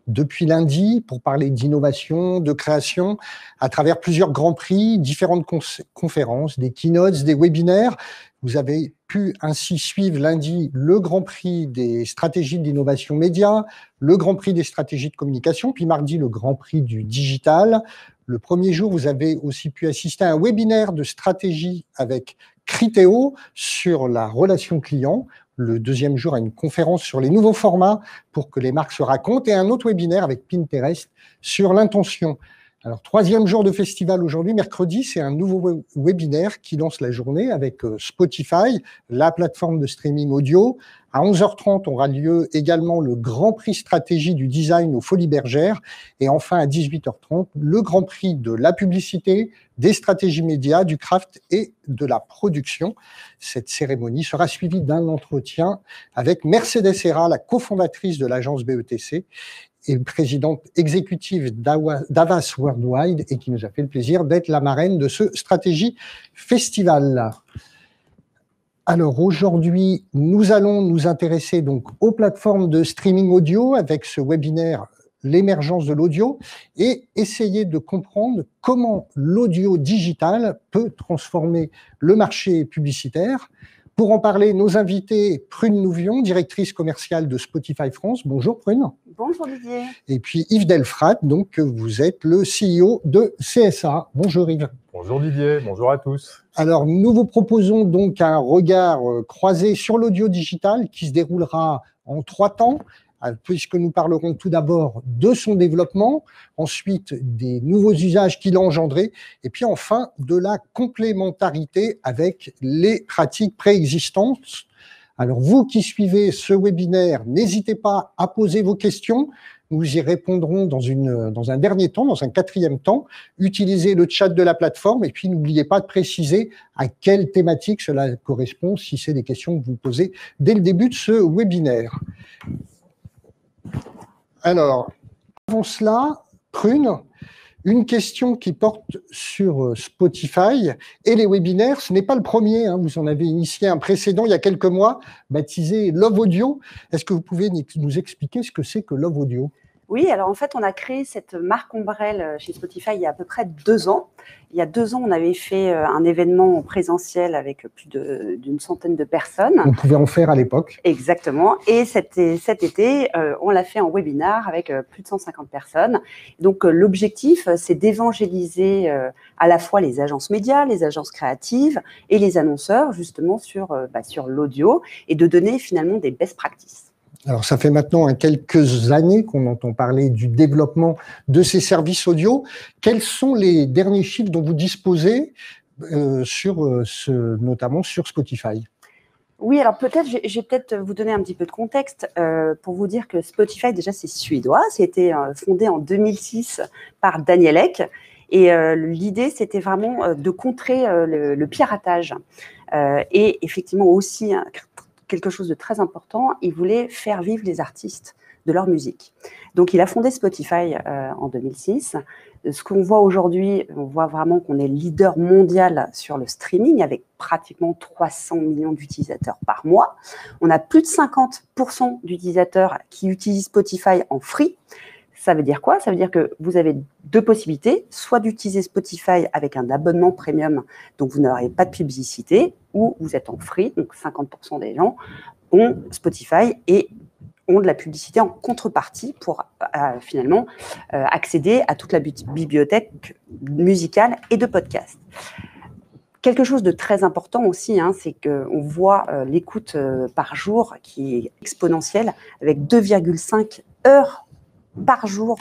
depuis lundi pour parler d'innovation, de création, à travers plusieurs grands prix, différentes conférences, des keynotes, des webinaires. Vous avez pu ainsi suivre lundi le Grand Prix des stratégies d'innovation média, le Grand Prix des stratégies de communication, puis mardi le Grand Prix du digital. Le premier jour, vous avez aussi pu assister à un webinaire de stratégie avec Criteo sur la relation client. Le deuxième jour, à une conférence sur les nouveaux formats pour que les marques se racontent, et un autre webinaire avec Pinterest sur l'intention. Alors, troisième jour de festival aujourd'hui, mercredi, c'est un nouveau webinaire qui lance la journée avec Spotify, la plateforme de streaming audio. À 11h30 aura lieu également le Grand Prix stratégie du design aux Folies Bergères. Et enfin, à 18h30, le Grand Prix de la publicité, des stratégies médias, du craft et de la production. Cette cérémonie sera suivie d'un entretien avec Mercedes Herra, la cofondatrice de l'agence BETC, et présidente exécutive d'Avas Worldwide, et qui nous a fait le plaisir d'être la marraine de ce Stratégie Festival. Alors aujourd'hui, nous allons nous intéresser donc aux plateformes de streaming audio avec ce webinaire l'émergence de l'audio et essayer de comprendre comment l'audio digital peut transformer le marché publicitaire. Pour en parler, nos invités, Prune Nouvion, directrice commerciale de Spotify France. Bonjour Prune. Bonjour Didier. Et puis Yves Delfrat, donc vous êtes le CEO de CSA. Bonjour Yves. Bonjour Didier, bonjour à tous. Alors nous vous proposons donc un regard croisé sur l'audio digital qui se déroulera en 3 temps, puisque nous parlerons tout d'abord de son développement, ensuite des nouveaux usages qu'il a engendrés, et puis enfin de la complémentarité avec les pratiques préexistantes. Alors vous qui suivez ce webinaire, n'hésitez pas à poser vos questions. Nous y répondrons dans un dernier temps, dans un 4e temps. Utilisez le chat de la plateforme et puis n'oubliez pas de préciser à quelle thématique cela correspond si c'est des questions que vous posez dès le début de ce webinaire. Alors, avant cela, Prune, une question qui porte sur Spotify et les webinaires. Ce n'est pas le premier, hein, vous en avez initié un précédent il y a quelques mois, baptisé Love Audio. Est-ce que vous pouvez nous expliquer ce que c'est que Love Audio ? Oui, alors en fait, on a créé cette marque ombrelle chez Spotify il y a à peu près 2 ans. Il y a 2 ans, on avait fait un événement présentiel avec plus d'une centaine de personnes. On pouvait en faire à l'époque. Exactement. Et cet été, on l'a fait en webinar avec plus de 150 personnes. Donc, l'objectif, c'est d'évangéliser à la fois les agences médias, les agences créatives et les annonceurs, justement, sur l'audio et de donner finalement des best practices. Alors, ça fait maintenant quelques années qu'on entend parler du développement de ces services audio. Quels sont les derniers chiffres dont vous disposez notamment sur Spotify ? Oui, alors peut-être, je vais peut-être vous donner un petit peu de contexte pour vous dire que Spotify, déjà, c'est suédois. C'était fondé en 2006 par Daniel Ek. Et l'idée, c'était vraiment de contrer le piratage. Et effectivement aussi, quelque chose de très important, il voulait faire vivre les artistes de leur musique. Donc, il a fondé Spotify en 2006. Ce qu'on voit aujourd'hui, on voit vraiment qu'on est leader mondial sur le streaming avec pratiquement 300 millions d'utilisateurs par mois. On a plus de 50% d'utilisateurs qui utilisent Spotify en free. Ça veut dire quoi ? Ça veut dire que vous avez 2 possibilités, soit d'utiliser Spotify avec un abonnement premium, donc vous n'aurez pas de publicité, ou vous êtes en free, donc 50% des gens ont Spotify et ont de la publicité en contrepartie pour finalement accéder à toute la bibliothèque musicale et de podcasts. Quelque chose de très important aussi, c'est qu'on voit l'écoute par jour qui est exponentielle avec 2,5 heures par jour.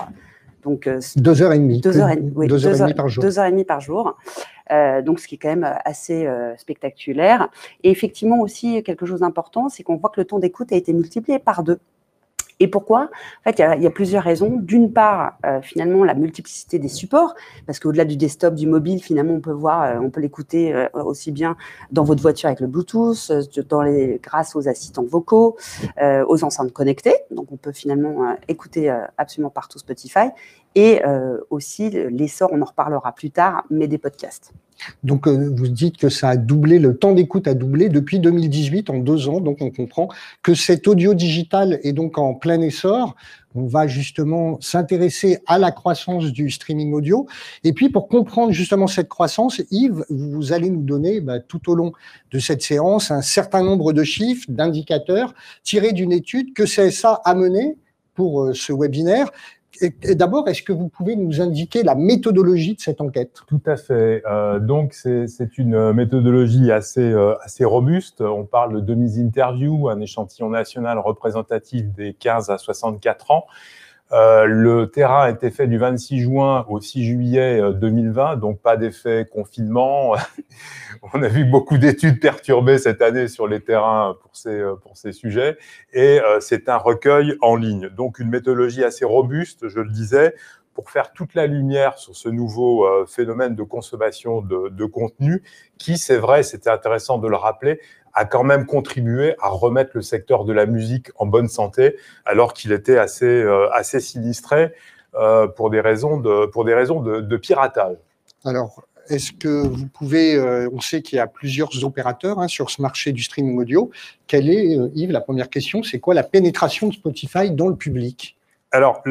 Donc, 2h30. 2h30, oui, 2h30 par jour. 2h30 par jour. Donc, ce qui est quand même assez spectaculaire. Et effectivement aussi, quelque chose d'important, c'est qu'on voit que le temps d'écoute a été multiplié par 2. Et pourquoi ? En fait, il y a plusieurs raisons. D'une part, finalement, la multiplicité des supports, parce qu'au-delà du desktop, du mobile, finalement, on peut l'écouter aussi bien dans votre voiture avec le Bluetooth, grâce aux assistants vocaux, aux enceintes connectées. Donc, on peut finalement écouter absolument partout Spotify. Et aussi l'essor, on en reparlera plus tard, mais des podcasts. Donc, vous dites que ça a doublé, le temps d'écoute a doublé depuis 2018, en 2 ans. Donc, on comprend que cet audio digital est donc en plein essor. On va justement s'intéresser à la croissance du streaming audio. Et puis, pour comprendre justement cette croissance, Yves, vous allez nous donner tout au long de cette séance un certain nombre de chiffres, d'indicateurs tirés d'une étude que CSA a menée pour ce webinaire. Et d'abord, est-ce que vous pouvez nous indiquer la méthodologie de cette enquête? Tout à fait. Donc, c'est une méthodologie assez robuste. On parle de demi-interview, un échantillon national représentatif des 15 à 64 ans. Le terrain a été fait du 26 juin au 6 juillet 2020, donc pas d'effet confinement. On a vu beaucoup d'études perturbées cette année sur les terrains pour ces sujets, et c'est un recueil en ligne. Donc une méthodologie assez robuste, je le disais, pour faire toute la lumière sur ce nouveau phénomène de consommation de contenu qui, c'est vrai, c'était intéressant de le rappeler, a quand même contribué à remettre le secteur de la musique en bonne santé, alors qu'il était assez sinistré pour des raisons de piratage. Alors, est-ce que vous pouvez, on sait qu'il y a plusieurs opérateurs sur ce marché du streaming audio. Quelle est, Yves, la première question, c'est quoi la pénétration de Spotify dans le public? Alors,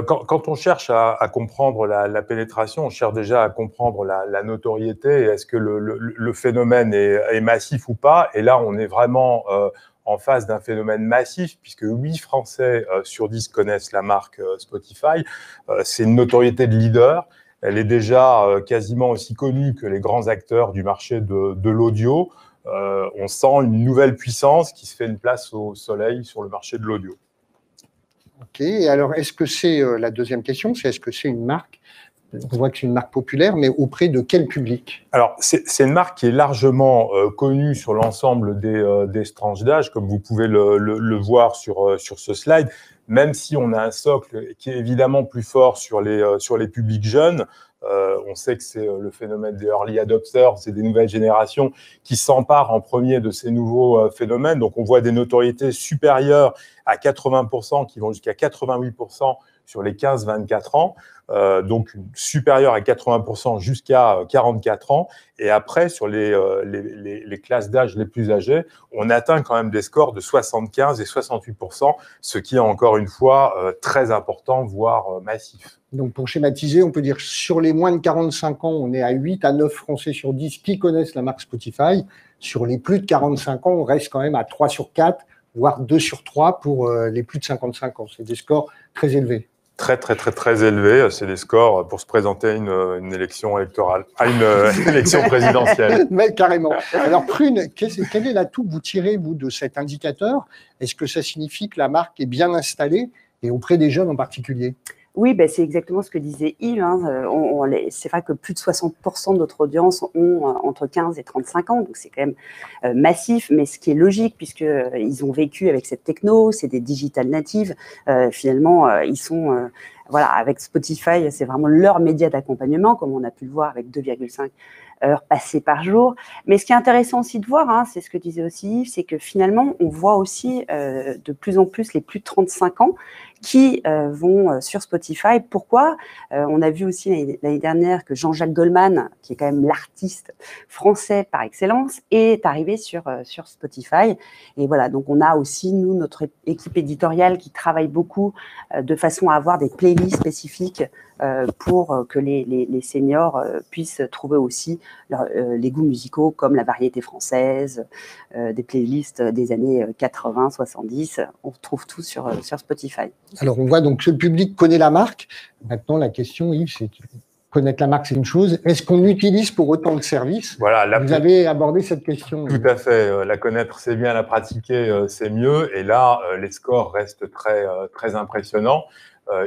quand on cherche à comprendre la pénétration, on cherche déjà à comprendre la notoriété. Est-ce que le phénomène est massif ou pas? Et là, on est vraiment en face d'un phénomène massif, puisque 8 Français sur 10 connaissent la marque Spotify. C'est une notoriété de leader. Elle est déjà quasiment aussi connue que les grands acteurs du marché de l'audio. On sent une nouvelle puissance qui se fait une place au soleil sur le marché de l'audio. Ok, et alors est-ce que c'est la deuxième question, c'est est-ce que c'est une marque, on voit que c'est une marque populaire, mais auprès de quel public? Alors, c'est une marque qui est largement connue sur l'ensemble des tranches d'âge, comme vous pouvez le voir sur ce slide, même si on a un socle qui est évidemment plus fort sur les publics jeunes. On sait que c'est le phénomène des early adopters, c'est des nouvelles générations qui s'emparent en premier de ces nouveaux phénomènes. Donc, on voit des notoriétés supérieures à 80%, qui vont jusqu'à 88% sur les 15-24 ans, donc supérieure à 80% jusqu'à 44 ans. Et après, sur les classes d'âge les plus âgées, on atteint quand même des scores de 75 et 68%, ce qui est encore une fois très important, voire massif. Donc, pour schématiser, on peut dire que sur les moins de 45 ans, on est à 8 à 9 Français sur 10 qui connaissent la marque Spotify. Sur les plus de 45 ans, on reste quand même à 3 sur 4, voire 2 sur 3 pour les plus de 55 ans. C'est des scores très élevés. Très élevé. C'est des scores pour se présenter à une élection électorale, à une élection présidentielle. Mais carrément. Alors, Prune, quel est l'atout que vous tirez, vous, de cet indicateur? Est-ce que ça signifie que la marque est bien installée et auprès des jeunes en particulier? Oui, c'est exactement ce que disait Yves. C'est vrai que plus de 60% de notre audience ont entre 15 et 35 ans, donc c'est quand même massif, mais ce qui est logique, puisqu'ils ont vécu avec cette techno, c'est des digital natives. Finalement, ils sont... voilà, avec Spotify, c'est vraiment leur média d'accompagnement, comme on a pu le voir avec 2,5 heures passées par jour. Mais ce qui est intéressant aussi de voir, c'est ce que disait aussi Yves, c'est que finalement, on voit aussi de plus en plus les plus de 35 ans qui vont sur Spotify. Pourquoi? On a vu aussi l'année dernière que Jean-Jacques Goldman, qui est quand même l'artiste français par excellence, est arrivé sur Spotify. Et voilà, donc on a aussi, nous, notre équipe éditoriale qui travaille beaucoup de façon à avoir des playlists spécifiques pour que les seniors puissent trouver aussi les goûts musicaux comme la variété française, des playlists des années 80, 70. On retrouve tout sur Spotify. Alors, on voit donc que le public connaît la marque. Maintenant, la question, Yves, c'est connaître la marque, c'est une chose. Est-ce qu'on utilise pour autant de services? Voilà, vous avez abordé cette question. Tout à fait. La connaître, c'est bien. La pratiquer, c'est mieux. Et là, les scores restent très impressionnants.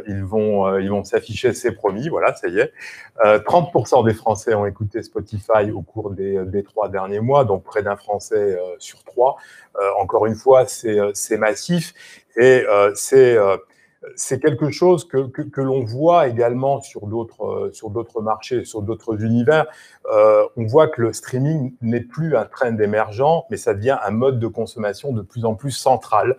Ils vont s'afficher, c'est promis. Voilà, ça y est. 30% des Français ont écouté Spotify au cours des 3 derniers mois, donc près d'un Français sur 3. Encore une fois, c'est massif et c'est quelque chose que l'on voit également sur d'autres marchés, sur d'autres univers. On voit que le streaming n'est plus un trend émergent, mais ça devient un mode de consommation de plus en plus central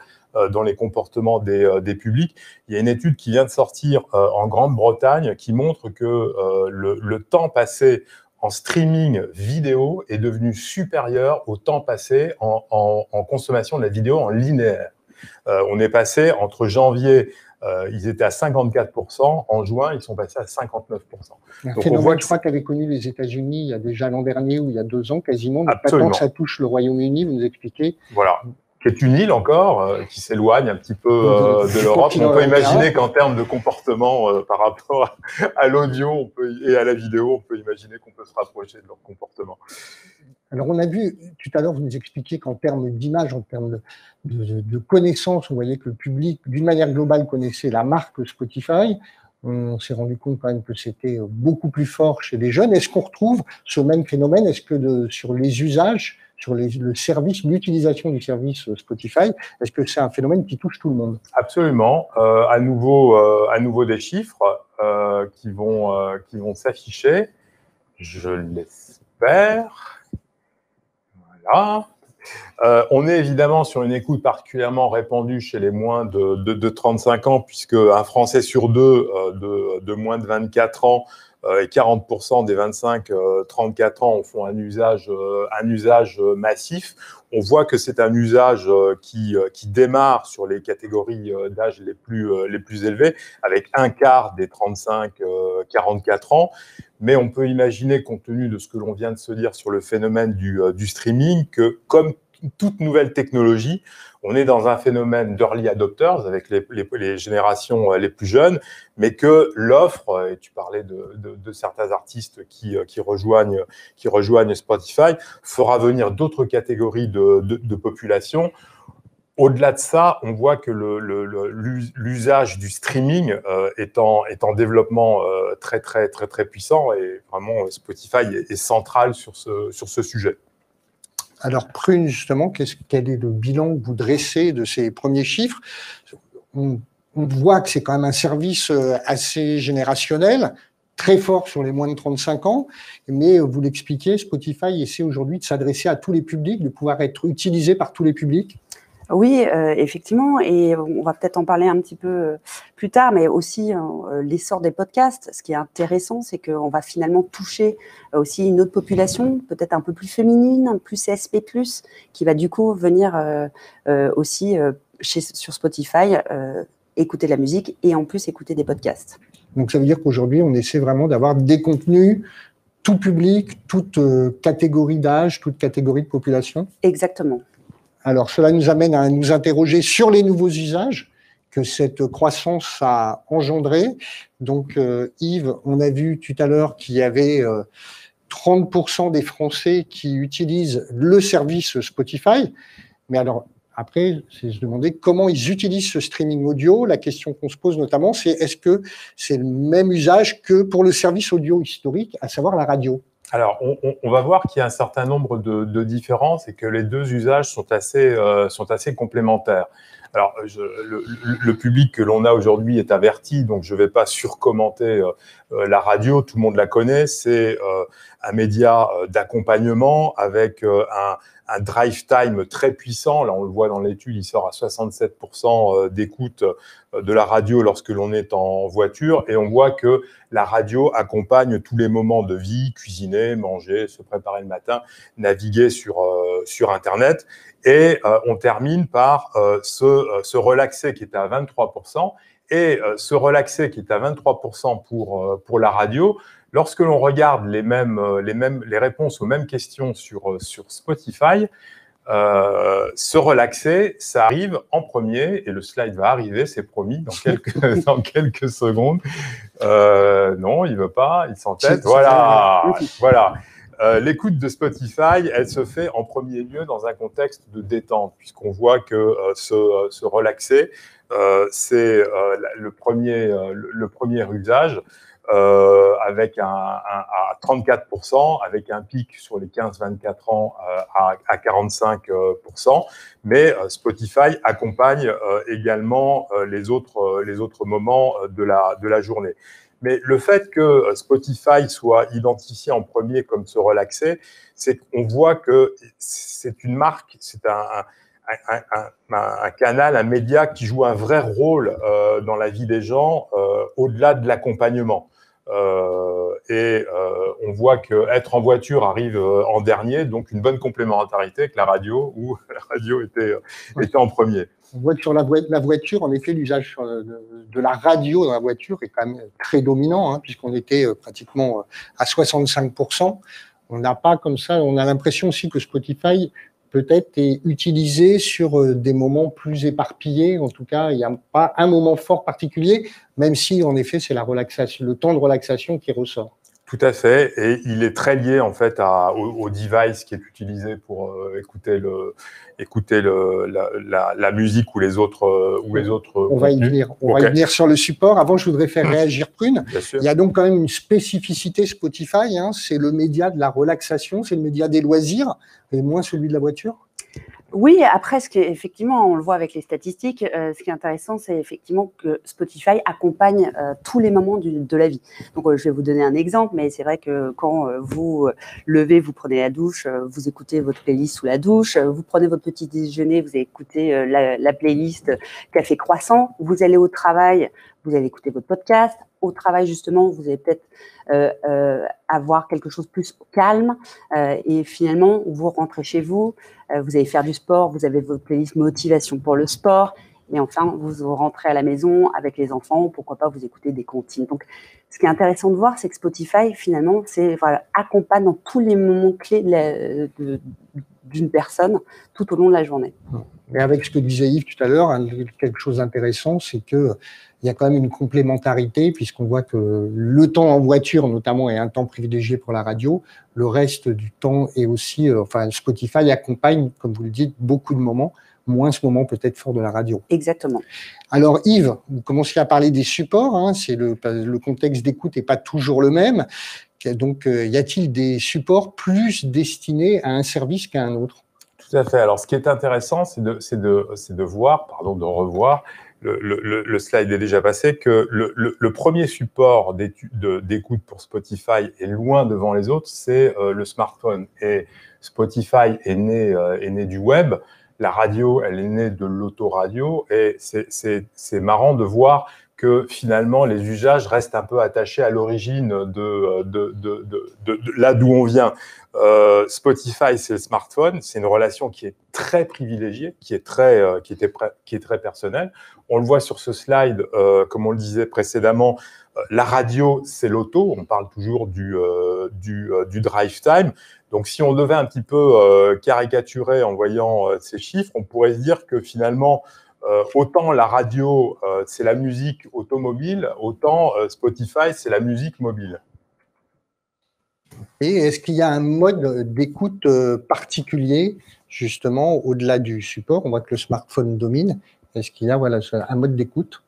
dans les comportements des publics. Il y a une étude qui vient de sortir en Grande-Bretagne qui montre que le temps passé en streaming vidéo est devenu supérieur au temps passé en consommation de la vidéo en linéaire. On est passé entre janvier Ils étaient à 54%. En juin, ils sont passés à 59%. Un Donc, phénomène, on voit que je crois, qu'avaient connu les États-Unis il y a déjà l'an dernier ou il y a 2 ans quasiment, mais pas Absolument. tant que ça touche le Royaume-Uni, vous nous expliquez. Voilà, qui est une île encore, qui s'éloigne un petit peu de l'Europe. On peut imaginer qu'en termes de comportement par rapport à l'audio et à la vidéo, on peut imaginer qu'on peut se rapprocher de leur comportement. Alors, on a vu, tout à l'heure, vous nous expliquiez qu'en termes d'image, en termes de connaissances, on voyait que le public, d'une manière globale, connaissait la marque Spotify. On s'est rendu compte quand même que c'était beaucoup plus fort chez les jeunes. Est-ce qu'on retrouve ce même phénomène? Est-ce que sur les usages, sur le service, l'utilisation du service Spotify, est-ce que c'est un phénomène qui touche tout le monde? Absolument. À nouveau des chiffres qui vont s'afficher. Je l'espère. Voilà. On est évidemment sur une écoute particulièrement répandue chez les moins de 35 ans, puisque un Français sur deux de moins de 24 ans et 40% des 25-34 ans en font un usage massif. On voit que c'est un usage qui démarre sur les catégories d'âge les plus élevées, avec un quart des 35-44 ans. Mais on peut imaginer, compte tenu de ce que l'on vient de se dire sur le phénomène du streaming, que comme toute nouvelle technologie, on est dans un phénomène d'early adopters avec les générations les plus jeunes, mais que l'offre, et tu parlais de certains artistes qui rejoignent Spotify, fera venir d'autres catégories de population. Au-delà de ça, on voit que l'usage du streaming est en développement très puissant, et vraiment Spotify est central sur ce sujet. Alors, Prune, justement, quel est le bilan que vous dressez de ces premiers chiffres? On voit que c'est quand même un service assez générationnel, très fort sur les moins de 35 ans, mais vous l'expliquez, Spotify essaie aujourd'hui de s'adresser à tous les publics, de pouvoir être utilisé par tous les publics. Oui, effectivement, et on va peut-être en parler un petit peu plus tard, mais aussi l'essor des podcasts. Ce qui est intéressant, c'est qu'on va finalement toucher aussi une autre population, peut-être un peu plus féminine, plus CSP+, qui va du coup venir aussi sur Spotify écouter de la musique et en plus écouter des podcasts. Donc ça veut dire qu'aujourd'hui, on essaie vraiment d'avoir des contenus tout public, toute catégorie d'âge, toute catégorie de population. Exactement. Alors, cela nous amène à nous interroger sur les nouveaux usages que cette croissance a engendré. Donc, Yves, on a vu tout à l'heure qu'il y avait 30% des Français qui utilisent le service Spotify. Mais alors, après, c'est se demander comment ils utilisent ce streaming audio. La question qu'on se pose notamment, c'est est-ce que c'est le même usage que pour le service audio historique, à savoir la radio? Alors, on va voir qu'il y a un certain nombre de différences et que les deux usages sont assez complémentaires. Alors, le public que l'on a aujourd'hui est averti, donc je ne vais pas surcommenter la radio, tout le monde la connaît. C'est un média d'accompagnement avec un drive time très puissant. Là, on le voit dans l'étude, il sort à 67% d'écoute de la radio lorsque l'on est en voiture. Et on voit que la radio accompagne tous les moments de vie, cuisiner, manger, se préparer le matin, naviguer sur Internet. Et on termine par se relaxer qui est à 23%. Et se relaxer qui est à 23% pour la radio. Lorsque l'on regarde les réponses aux mêmes questions sur Spotify, se relaxer, ça arrive en premier, et le slide va arriver, c'est promis, dans quelques secondes. Non, il veut pas, il s'entête. Voilà. L'écoute de Spotify, elle se fait en premier lieu dans un contexte de détente, puisqu'on voit que se relaxer, c'est le premier usage. Avec à 34%, avec un pic sur les 15-24 ans à 45%. Mais Spotify accompagne également les autres moments de la journée. Mais le fait que Spotify soit identifié en premier comme se relaxer, c'est qu'on voit que c'est une marque, c'est un canal, un média qui joue un vrai rôle dans la vie des gens au-delà de l'accompagnement. et on voit qu'être en voiture arrive en dernier, donc une bonne complémentarité avec la radio, où la radio était en premier. On voit que sur la voiture, en effet, l'usage de la radio dans la voiture est quand même très dominant, hein, puisqu'on était pratiquement à 65%. On n'a pas comme ça, on a l'impression aussi que Spotify peut-être est utilisé sur des moments plus éparpillés. En tout cas, il n'y a pas un moment fort particulier, même si, en effet, c'est la relaxation, le temps de relaxation qui ressort. Tout à fait, et il est très lié en fait au device qui est utilisé pour écouter la musique ou les autres On va y venir. On va y venir sur le support. Avant, je voudrais faire réagir Prune. Bien sûr. Il y a donc quand même une spécificité Spotify. Hein, c'est le média de la relaxation, c'est le média des loisirs, et moins celui de la voiture. Oui, après, effectivement, on le voit avec les statistiques, ce qui est intéressant, c'est effectivement que Spotify accompagne tous les moments de la vie. Donc, je vais vous donner un exemple, mais c'est vrai que quand vous levez, vous prenez la douche, vous écoutez votre playlist sous la douche, vous prenez votre petit déjeuner, vous écoutez la playlist Café Croissant, vous allez au travail, vous allez écouter votre podcast. Au travail, justement, vous allez peut-être avoir quelque chose de plus calme et finalement, vous rentrez chez vous, vous allez faire du sport, vous avez votre playlist motivation pour le sport et enfin, vous rentrez à la maison avec les enfants, pourquoi pas vous écouter des comptines. Donc, ce qui est intéressant de voir, c'est que Spotify, finalement, accompagne dans tous les moments clés d'une personne tout au long de la journée. Et avec ce que disait Yves tout à l'heure, quelque chose d'intéressant, c'est que il y a quand même une complémentarité, puisqu'on voit que le temps en voiture, notamment, est un temps privilégié pour la radio. Le reste du temps est aussi, Spotify accompagne, comme vous le dites, beaucoup de moments, moins ce moment peut-être fort de la radio. Exactement. Alors Yves, vous commenciez à parler des supports, hein, c'est le contexte d'écoute n'est pas toujours le même. Donc, y a-t-il des supports plus destinés à un service qu'à un autre? Tout à fait. Alors, ce qui est intéressant, c'est de voir, de revoir, le slide est déjà passé, que le premier support d'écoute pour Spotify est loin devant les autres, c'est le smartphone. Et Spotify est né du web, la radio, elle est née de l'autoradio, et c'est marrant de voir que finalement les usages restent un peu attachés à l'origine de là d'où on vient. Spotify, c'est le smartphone, c'est une relation qui est très privilégiée, qui est très personnelle. On le voit sur ce slide, comme on le disait précédemment, la radio, c'est l'auto. On parle toujours du drive time. Donc, si on devait un petit peu caricaturer en voyant ces chiffres, on pourrait se dire que finalement, autant la radio, c'est la musique automobile, autant Spotify, c'est la musique mobile. Et est-ce qu'il y a un mode d'écoute particulier, justement, au-delà du support? On voit que le smartphone domine. Est-ce qu'il y a un mode d'écoute?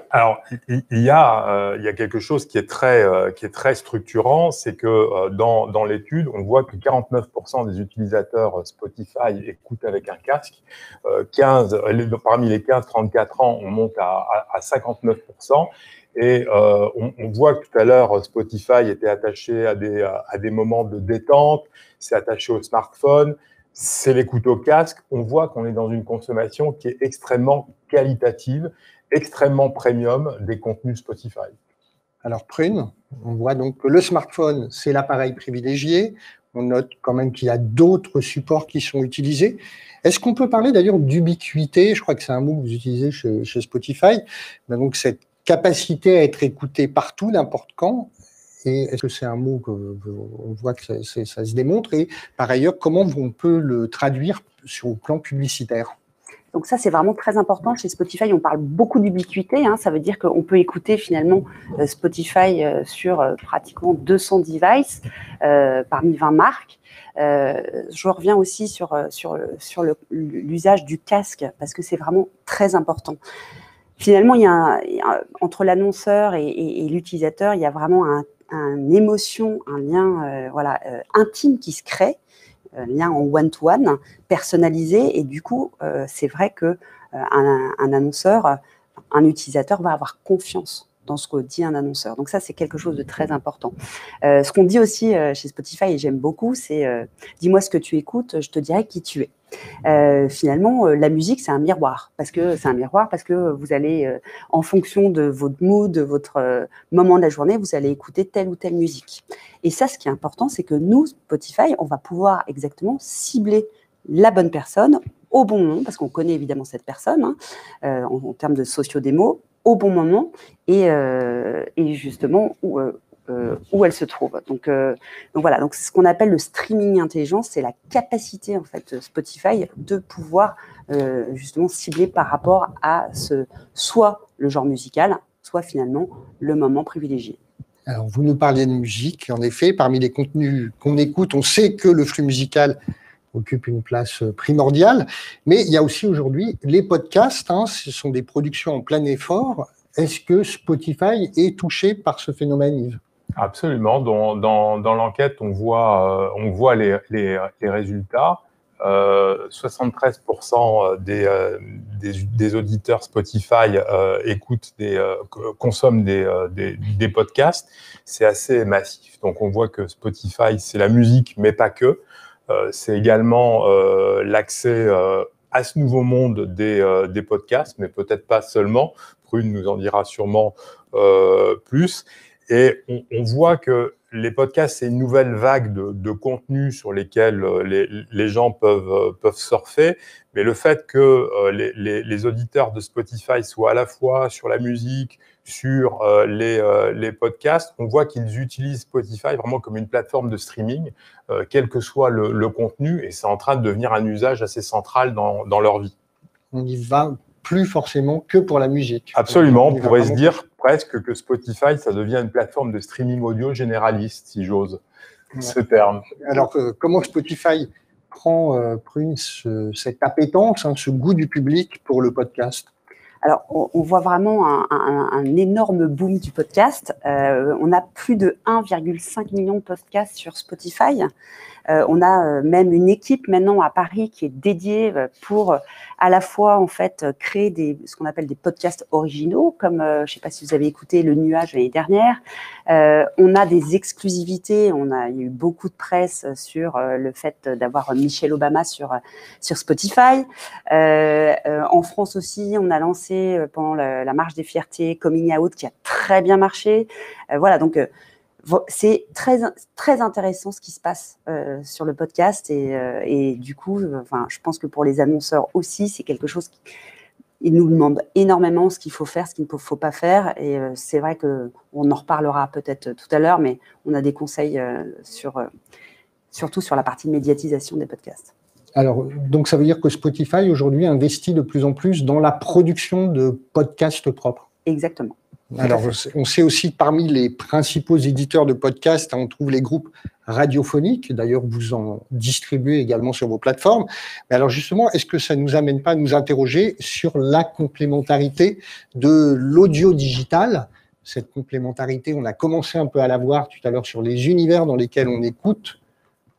Alors, il y a quelque chose qui est très structurant, c'est que dans l'étude, on voit que 49% des utilisateurs Spotify écoutent avec un casque. Parmi les 15-34 ans, on monte à 59%. Et on voit que tout à l'heure, Spotify était attaché à des moments de détente, c'est attaché au smartphone, c'est l'écoute au casque. On voit qu'on est dans une consommation qui est extrêmement qualitative, extrêmement premium des contenus Spotify. Alors Prune, on voit donc que le smartphone, c'est l'appareil privilégié. On note quand même qu'il y a d'autres supports qui sont utilisés. Est-ce qu'on peut parler d'ailleurs d'ubiquité? Je crois que c'est un mot que vous utilisez chez Spotify. Donc cette capacité à être écouté partout, n'importe quand. Et est-ce que c'est un mot qu'on voit que ça se démontre? Et par ailleurs, comment on peut le traduire sur le plan publicitaire? Donc ça, c'est vraiment très important. Chez Spotify, on parle beaucoup d'ubiquité. Ça veut dire qu'on peut écouter finalement Spotify sur pratiquement 200 devices parmi 20 marques. Je reviens aussi sur l'usage du casque parce que c'est vraiment très important. Finalement, entre l'annonceur et l'utilisateur, il y a vraiment une émotion, un lien intime qui se crée. Lien en one-to-one, personnalisé, et du coup, c'est vrai que un annonceur, un utilisateur va avoir confiance dans ce que dit un annonceur. Donc ça, c'est quelque chose de très important. Ce qu'on dit aussi chez Spotify, et j'aime beaucoup, c'est dis-moi ce que tu écoutes, je te dirai qui tu es. Finalement, la musique, c'est un miroir, parce que vous allez, en fonction de votre mood, de votre moment de la journée, vous allez écouter telle ou telle musique. Et ça, ce qui est important, c'est que nous, Spotify, on va pouvoir exactement cibler la bonne personne au bon moment, parce qu'on connaît évidemment cette personne, hein, en termes de socio-démo, au bon moment, et justement où elle se trouve. Donc voilà, donc c'est ce qu'on appelle le streaming intelligent, c'est la capacité en fait Spotify de pouvoir justement cibler par rapport à soit le genre musical, soit finalement le moment privilégié. Alors, vous nous parliez de musique, en effet, parmi les contenus qu'on écoute, on sait que le flux musical occupe une place primordiale, mais il y a aussi aujourd'hui les podcasts, hein, ce sont des productions en plein effort. Est-ce que Spotify est touché par ce phénomène, Yves ? Absolument. Dans l'enquête, on voit les résultats. 73% des auditeurs Spotify consomment des podcasts. C'est assez massif. Donc, on voit que Spotify, c'est la musique, mais pas que. C'est également l'accès à ce nouveau monde des podcasts, mais peut-être pas seulement. Prune nous en dira sûrement plus. Et on voit que les podcasts, c'est une nouvelle vague de contenu sur lesquels les gens peuvent surfer. Mais le fait que les auditeurs de Spotify soient à la fois sur la musique, sur les podcasts, on voit qu'ils utilisent Spotify vraiment comme une plateforme de streaming, quel que soit le contenu. Et c'est en train de devenir un usage assez central dans leur vie. On y va plus forcément que pour la musique. Absolument, on pourrait se dire presque que Spotify, ça devient une plateforme de streaming audio généraliste, si j'ose ce terme. Alors, comment Spotify prend, Prune, cette appétence, hein, ce goût du public pour le podcast ? Alors, on voit vraiment un énorme boom du podcast. On a plus de 1,5 million de podcasts sur Spotify. On a même une équipe maintenant à Paris qui est dédiée pour à la fois en fait créer ce qu'on appelle des podcasts originaux, comme je ne sais pas si vous avez écouté Le Nuage l'année dernière. On a des exclusivités. Il y a eu beaucoup de presse sur le fait d'avoir Michelle Obama sur Spotify. En France aussi, on a lancé pendant la marche des fiertés Coming Out qui a très bien marché. Voilà, donc c'est très, très intéressant ce qui se passe sur le podcast et du coup, je pense que pour les annonceurs aussi, c'est quelque chose ils nous demandent énormément ce qu'il faut faire, ce qu'il ne faut pas faire. Et c'est vrai qu'on en reparlera peut-être tout à l'heure, mais on a des conseils surtout sur la partie médiatisation des podcasts. Alors, donc ça veut dire que Spotify aujourd'hui investit de plus en plus dans la production de podcasts propres. Exactement. Alors, on sait aussi que parmi les principaux éditeurs de podcasts, on trouve les groupes radiophoniques. D'ailleurs, vous en distribuez également sur vos plateformes. Mais alors justement, est-ce que ça ne nous amène pas à nous interroger sur la complémentarité de l'audio digital ? Cette complémentarité, on a commencé un peu à la voir tout à l'heure sur les univers dans lesquels on écoute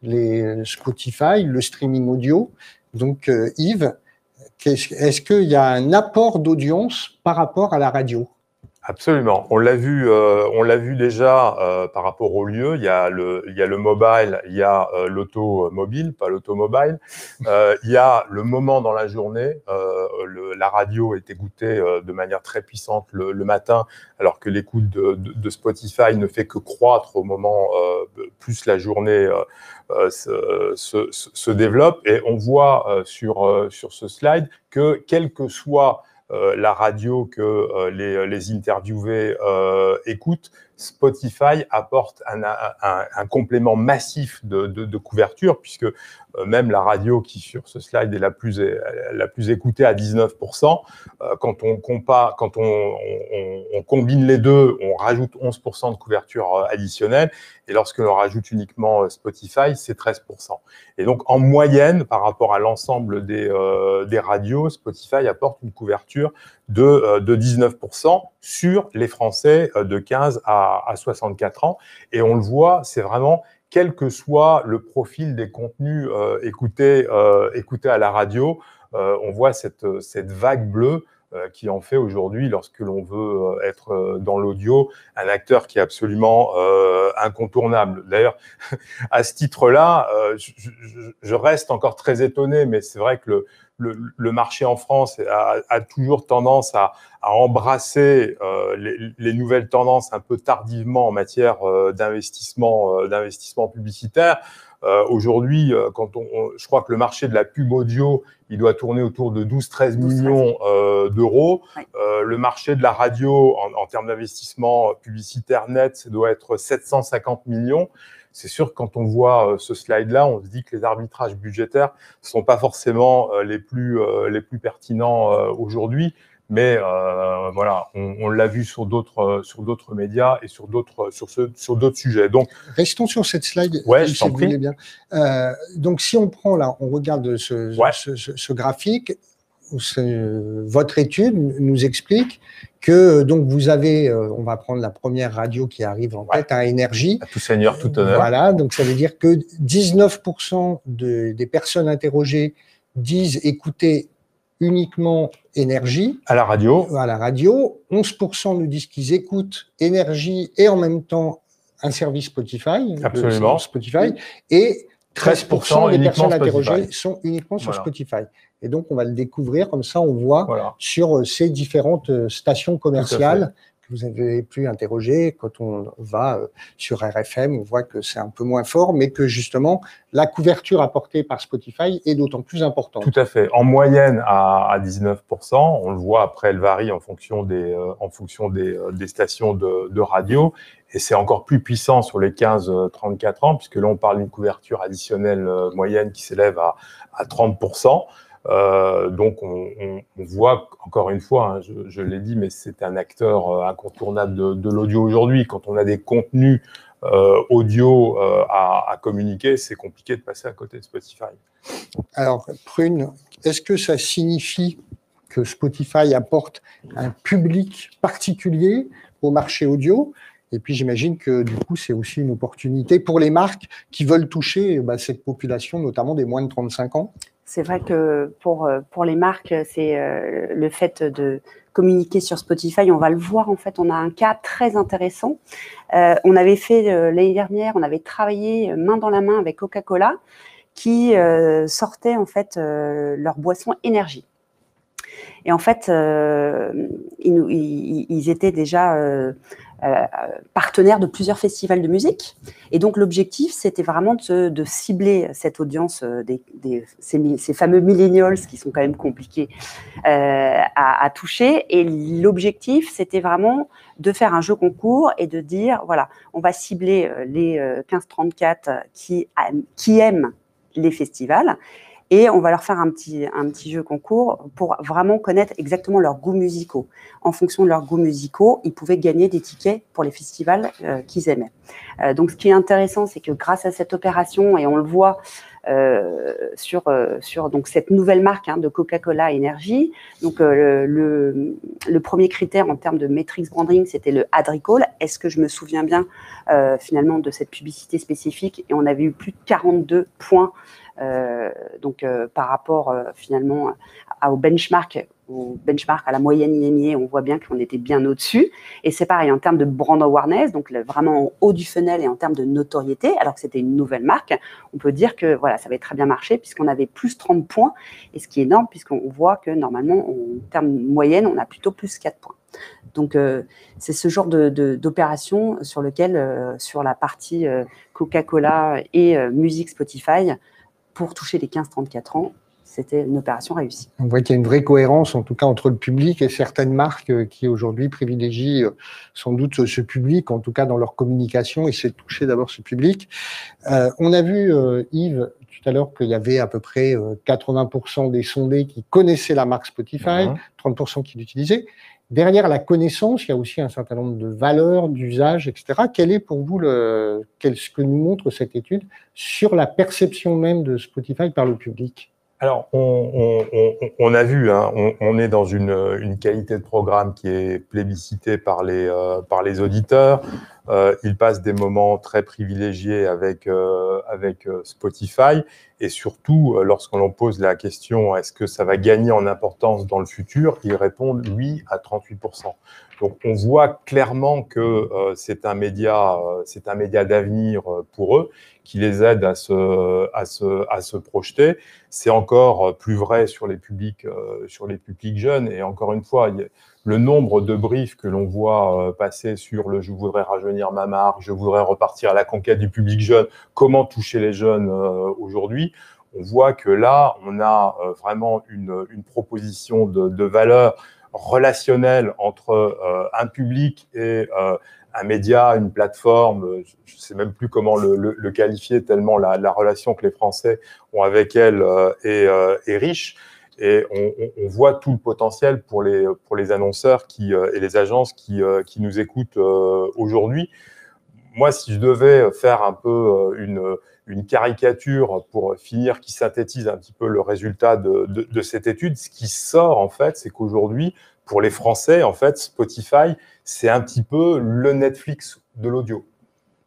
les Spotify, le streaming audio. Donc, Yves, est-ce qu'il y a un apport d'audience par rapport à la radio ? Absolument. On l'a vu déjà par rapport au lieu. Il y a le mobile, il y a l'automobile, pas l'automobile. Il y a le moment dans la journée. La radio est écoutée de manière très puissante le matin, alors que l'écoute de Spotify ne fait que croître au moment plus la journée se développe. Et on voit sur ce slide que quel que soit la radio que les interviewés écoutent, Spotify apporte un complément massif de couverture, puisque même la radio qui sur ce slide est la plus écoutée à 19%, quand on combine les deux, on rajoute 11% de couverture additionnelle, et lorsque l'on rajoute uniquement Spotify, c'est 13%. Et donc en moyenne, par rapport à l'ensemble des radios, Spotify apporte une couverture de 19% sur les Français de 15 à 64 ans. Et on le voit, c'est vraiment, quel que soit le profil des contenus écoutés à la radio, on voit cette vague bleue qui en fait aujourd'hui, lorsque l'on veut être dans l'audio, un acteur qui est absolument incontournable. D'ailleurs, à ce titre-là, je reste encore très étonné, mais c'est vrai que le marché en France a toujours tendance à embrasser les nouvelles tendances un peu tardivement en matière d'investissement publicitaire. Aujourd'hui, je crois que le marché de la pub audio, il doit tourner autour de 12-13 millions d'euros. Oui. Le marché de la radio, en termes d'investissement publicitaire net, ça doit être 750 millions. C'est sûr que quand on voit ce slide-là, on se dit que les arbitrages budgétaires ne sont pas forcément les plus pertinents aujourd'hui. Mais voilà, on l'a vu sur d'autres médias et sur d'autres sujets. Donc, restons sur cette slide, ouais, si vous voulez bien. Donc, si on prend là, on regarde ce graphique, votre étude nous explique que donc vous avez, on va prendre la première radio qui arrive en tête, à Énergie. À tout seigneur, tout honneur. Voilà, donc ça veut dire que 19% des personnes interrogées disent écouter uniquement Énergie. À la radio. À la radio. 11% nous disent qu'ils écoutent Énergie et en même temps un service Spotify. Absolument. Spotify. Et 13% des personnes interrogées sont uniquement sur Spotify. Et donc, on va le découvrir, comme ça, on voit sur ces différentes stations commerciales que vous avez pu interroger. Quand on va sur RFM, on voit que c'est un peu moins fort, mais que justement, la couverture apportée par Spotify est d'autant plus importante. Tout à fait. En moyenne, à 19%, on le voit, après, elle varie en fonction des stations de radio. Et c'est encore plus puissant sur les 15-34 ans, puisque là, on parle d'une couverture additionnelle moyenne qui s'élève à 30%. Donc, on voit, encore une fois, je l'ai dit, mais c'est un acteur incontournable de l'audio aujourd'hui. Quand on a des contenus audio à communiquer, c'est compliqué de passer à côté de Spotify. Alors, Prune, est-ce que ça signifie que Spotify apporte un public particulier au marché audio ? Et puis, j'imagine que du coup, c'est aussi une opportunité pour les marques qui veulent toucher cette population, notamment des moins de 35 ans. C'est vrai que pour les marques, c'est le fait de communiquer sur Spotify. On va le voir, en fait, on a un cas très intéressant. On avait fait l'année dernière, on avait travaillé main dans la main avec Coca-Cola qui sortait en fait leur boisson Énergie. Et en fait, ils étaient déjà partenaires de plusieurs festivals de musique. Et donc, l'objectif, c'était vraiment de cibler cette audience, ces fameux millennials qui sont quand même compliqués à toucher. Et l'objectif, c'était vraiment de faire un jeu concours et de dire, voilà, on va cibler les 15-34 qui aiment les festivals. Et on va leur faire un petit jeu concours pour vraiment connaître exactement leurs goûts musicaux. En fonction de leurs goûts musicaux, ils pouvaient gagner des tickets pour les festivals qu'ils aimaient. Donc, ce qui est intéressant, c'est que grâce à cette opération, et on le voit sur donc cette nouvelle marque de Coca-Cola Énergie, donc le premier critère en termes de metrics branding, c'était le ad recall. Est-ce que je me souviens bien finalement de cette publicité spécifique? Et on avait eu plus de 42 points. Par rapport finalement au benchmark, à la moyenne IMI, on voit bien qu'on était bien au-dessus. Et c'est pareil en termes de brand awareness, donc vraiment en haut du funnel et en termes de notoriété, alors que c'était une nouvelle marque, on peut dire que voilà, ça avait très bien marché puisqu'on avait plus 30 points, et ce qui est énorme puisqu'on voit que normalement, en termes moyenne, on a plutôt plus 4 points. Donc, c'est ce genre d'opération sur lequel, sur la partie Coca-Cola et musique Spotify, pour toucher les 15-34 ans, c'était une opération réussie. On voit qu'il y a une vraie cohérence, en tout cas, entre le public et certaines marques qui, aujourd'hui, privilégient sans doute ce public, en tout cas dans leur communication, et c'est toucher d'abord ce public. On a vu, Yves, tout à l'heure, qu'il y avait à peu près 80% des sondés qui connaissaient la marque Spotify, 30% qui l'utilisaient. Derrière la connaissance, il y a aussi un certain nombre de valeurs, d'usages, etc. Quel est pour vous ce que nous montre cette étude sur la perception même de Spotify par le public? Alors, on a vu, on est dans une qualité de programme qui est plébiscitée par les auditeurs. Ils passent des moments très privilégiés avec Spotify. Et surtout, lorsqu'on leur pose la question « est-ce que ça va gagner en importance dans le futur ?», ils répondent « oui » à 38%. Donc, on voit clairement que c'est un média d'avenir pour eux, qui les aide à se projeter. C'est encore plus vrai sur les publics jeunes. Et encore une fois, le nombre de briefs que l'on voit passer sur le « je voudrais rajeunir ma marque »,« je voudrais repartir à la conquête du public jeune », comment toucher les jeunes aujourd'hui, on voit que là, on a vraiment une proposition de valeur relationnelle entre un public et un média, une plateforme, je ne sais même plus comment le qualifier, tellement la relation que les Français ont avec elle est riche. Et on voit tout le potentiel pour les annonceurs et les agences qui nous écoutent aujourd'hui. Moi, si je devais faire un peu une caricature pour finir, qui synthétise un petit peu le résultat de cette étude, ce qui sort, en fait, c'est qu'aujourd'hui, pour les Français, en fait, Spotify, c'est un petit peu le Netflix de l'audio.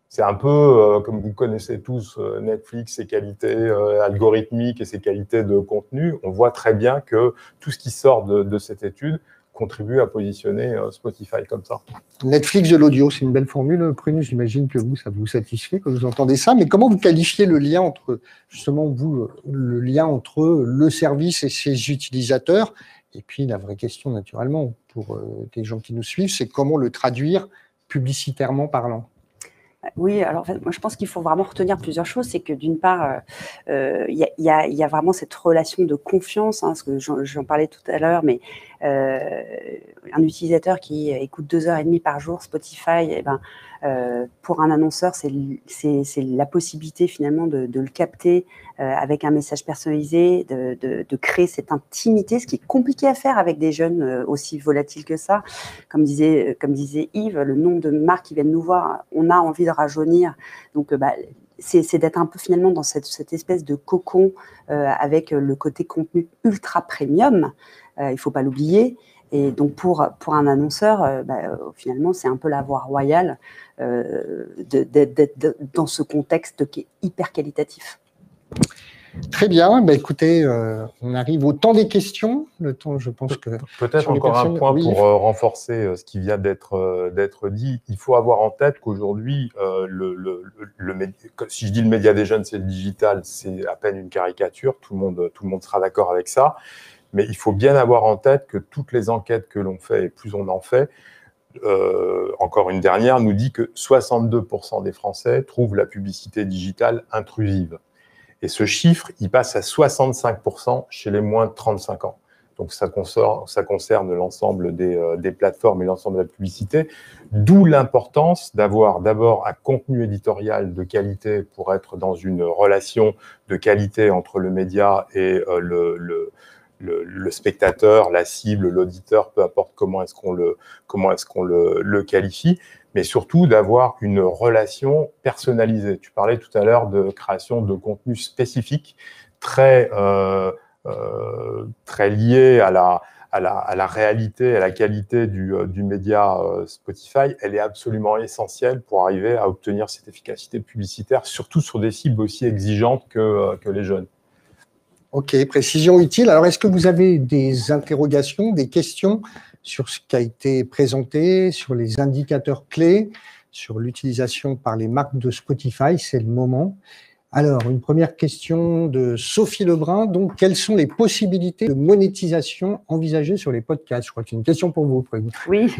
C'est un peu, comme vous connaissez tous, Netflix, ses qualités algorithmiques et ses qualités de contenu. On voit très bien que tout ce qui sort de cette étude contribue à positionner Spotify comme ça. Netflix de l'audio, c'est une belle formule, Prunus. J'imagine que ça vous satisfait quand vous entendez ça. Mais comment vous qualifiez le lien entre, justement, le lien entre le service et ses utilisateurs? Et puis, la vraie question, naturellement, pour des gens qui nous suivent, c'est comment le traduire publicitairement parlant? Oui, alors en fait, moi je pense qu'il faut vraiment retenir plusieurs choses. C'est que d'une part, il y a vraiment cette relation de confiance, parce que j'en parlais tout à l'heure, mais un utilisateur qui écoute 2h30 par jour Spotify, eh ben, pour un annonceur, c'est la possibilité finalement de le capter avec un message personnalisé, de créer cette intimité, ce qui est compliqué à faire avec des jeunes aussi volatiles que ça. Comme disait Yves, le nombre de marques qui viennent nous voir, on a envie de rajeunir. Donc, c'est d'être un peu finalement dans cette espèce de cocon avec le côté contenu ultra premium. Il ne faut pas l'oublier. Et donc, pour un annonceur, finalement, c'est un peu la voie royale d'être dans ce contexte qui est hyper qualitatif. Très bien. Écoutez, on arrive au temps des questions. Le temps, je pense que… Peut-être encore un point pour renforcer ce qui vient d'être dit. Il faut avoir en tête qu'aujourd'hui, si je dis le média des jeunes, c'est le digital, c'est à peine une caricature. Tout le monde sera d'accord avec ça. Mais il faut bien avoir en tête que toutes les enquêtes que l'on fait, et plus on en fait, encore une dernière, nous dit que 62% des Français trouvent la publicité digitale intrusive. Et ce chiffre, il passe à 65% chez les moins de 35 ans. Donc, ça concerne l'ensemble des plateformes et l'ensemble de la publicité, d'où l'importance d'avoir d'abord un contenu éditorial de qualité pour être dans une relation de qualité entre le média et le spectateur, la cible, l'auditeur, peu importe comment est-ce qu'on le qualifie, mais surtout d'avoir une relation personnalisée. Tu parlais tout à l'heure de création de contenu spécifique, très lié à la réalité, à la qualité du média Spotify. Elle est absolument essentielle pour arriver à obtenir cette efficacité publicitaire, surtout sur des cibles aussi exigeantes que les jeunes. Ok, précision utile. Alors, est-ce que vous avez des interrogations, des questions sur ce qui a été présenté, sur les indicateurs clés, sur l'utilisation par les marques de Spotify? C'est le moment. Alors, une première question de Sophie Lebrun. Donc, quelles sont les possibilités de monétisation envisagées sur les podcasts? Je crois que c'est une question pour vous, Prune. Oui,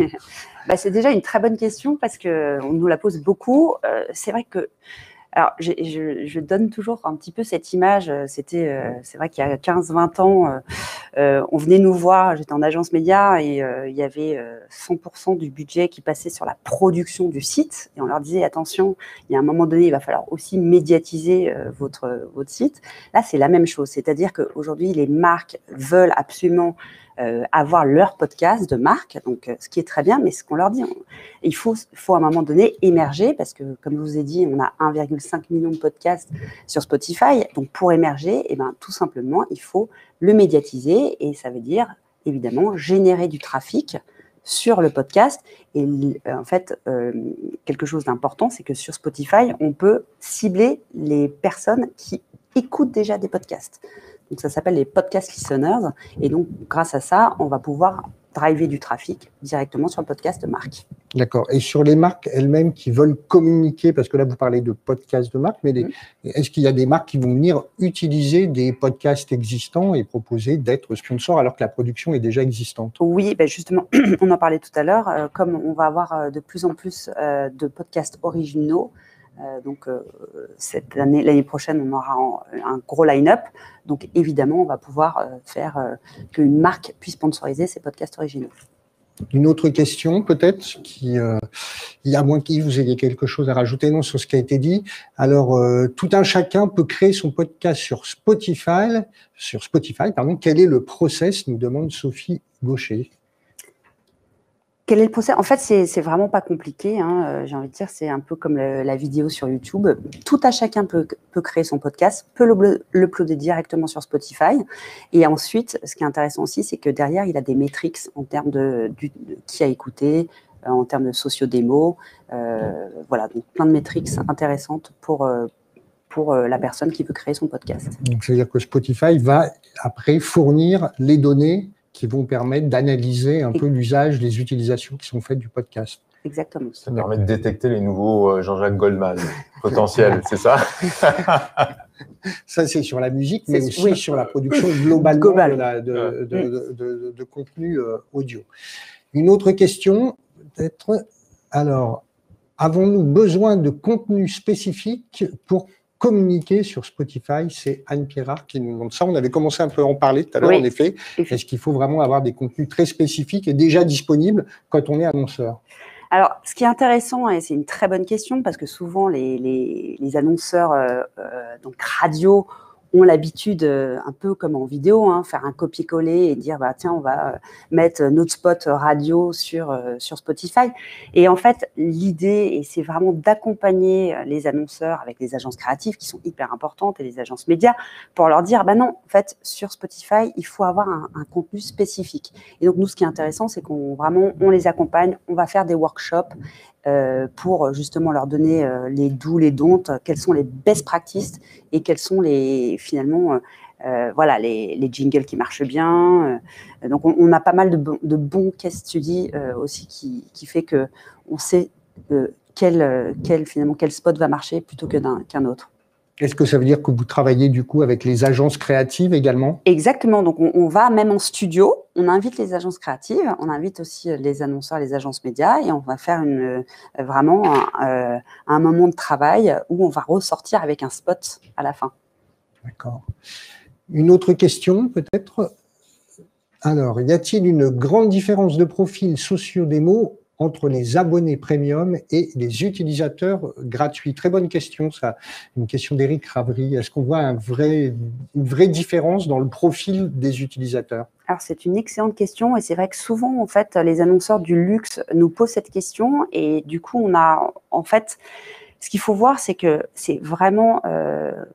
c'est déjà une très bonne question parce qu'on nous la pose beaucoup. C'est vrai que… Alors, je donne toujours un petit peu cette image. C'est vrai qu'il y a 15-20 ans, on venait nous voir, j'étais en agence média et il y avait 100% du budget qui passait sur la production du site. Et on leur disait, attention, il y a un moment donné, il va falloir aussi médiatiser votre site. Là, c'est la même chose. C'est-à-dire qu'aujourd'hui, les marques veulent absolument avoir leur podcast de marque, donc ce qui est très bien, mais ce qu'on leur dit, il faut à un moment donné émerger, parce que comme je vous ai dit, on a 1,5 million de podcasts sur Spotify, donc pour émerger, tout simplement, il faut le médiatiser, et ça veut dire évidemment générer du trafic sur le podcast. Et en fait, quelque chose d'important, c'est que sur Spotify, on peut cibler les personnes qui écoutent déjà des podcasts. Donc, ça s'appelle les podcast listeners. Et donc, grâce à ça, on va pouvoir driver du trafic directement sur le podcast de marque. D'accord. Et sur les marques elles-mêmes qui veulent communiquer, parce que là, vous parlez de podcasts de marque, mais est-ce qu'il y a des marques qui vont venir utiliser des podcasts existants et proposer d'être sponsors alors que la production est déjà existante? Oui, ben justement, on en parlait tout à l'heure. Comme on va avoir de plus en plus de podcasts originaux, donc cette année, l'année prochaine, on aura un gros line-up. Donc évidemment, on va pouvoir faire qu'une marque puisse sponsoriser ces podcasts originaux. Une autre question, peut-être, à moins que vous ayez quelque chose à rajouter, non, sur ce qui a été dit. Alors, tout un chacun peut créer son podcast sur Spotify. Quel est le process, nous demande Sophie Gaucher. Quel est le process? En fait, c'est vraiment pas compliqué. J'ai envie de dire, c'est un peu comme la vidéo sur YouTube. Tout à chacun peut créer son podcast, peut l'uploader directement sur Spotify. Et ensuite, ce qui est intéressant aussi, c'est que derrière, il a des métriques en termes de qui a écouté, en termes de socio-démo. Voilà, donc plein de métriques intéressantes pour la personne qui veut créer son podcast. Donc, c'est-à-dire que Spotify va après fournir les données qui vont permettre d'analyser un peu l'usage, les utilisations qui sont faites du podcast. Exactement. Ça permet de détecter les nouveaux Jean-Jacques Goldman potentiels, c'est ça? Ça, c'est sur la musique, mais aussi sur la production globalement de contenu audio. Une autre question, peut-être. Alors, avons-nous besoin de contenu spécifique pour communiquer sur Spotify? C'est Anne Pirard qui nous demande ça. On avait commencé un peu à en parler tout à l'heure, en effet. Est-ce qu'il faut vraiment avoir des contenus très spécifiques et déjà disponibles quand on est annonceur? Alors, ce qui est intéressant, et c'est une très bonne question, parce que souvent les annonceurs donc radio ont l'habitude, un peu comme en vidéo, faire un copier-coller et dire tiens, on va mettre notre spot radio sur Spotify. Et en fait, l'idée, et c'est vraiment d'accompagner les annonceurs avec les agences créatives qui sont hyper importantes et les agences médias pour leur dire non, en fait, sur Spotify, il faut avoir un contenu spécifique. Et donc, nous, ce qui est intéressant, c'est qu'on les accompagne, on va faire des workshops pour justement leur donner les do's, les don'ts, quels sont les best practices et quels sont les jingles qui marchent bien. Donc, on a pas mal de bons case studies aussi qui fait que on sait quel spot va marcher plutôt qu'un autre. Est-ce que ça veut dire que vous travaillez du coup avec les agences créatives également? Exactement. Donc, on va même en studio. On invite les agences créatives, on invite aussi les annonceurs, les agences médias, et on va faire vraiment un moment de travail où on va ressortir avec un spot à la fin. D'accord. Une autre question, peut-être. Alors, y a-t-il une grande différence de profil socio-démo entre les abonnés premium et les utilisateurs gratuits? Très bonne question, ça. Une question d'Éric Ravry. Est-ce qu'on voit une vraie différence dans le profil des utilisateurs? Alors, c'est une excellente question, et c'est vrai que souvent, en fait, les annonceurs du luxe nous posent cette question, et du coup, on a, en fait, ce qu'il faut voir, c'est que c'est vraiment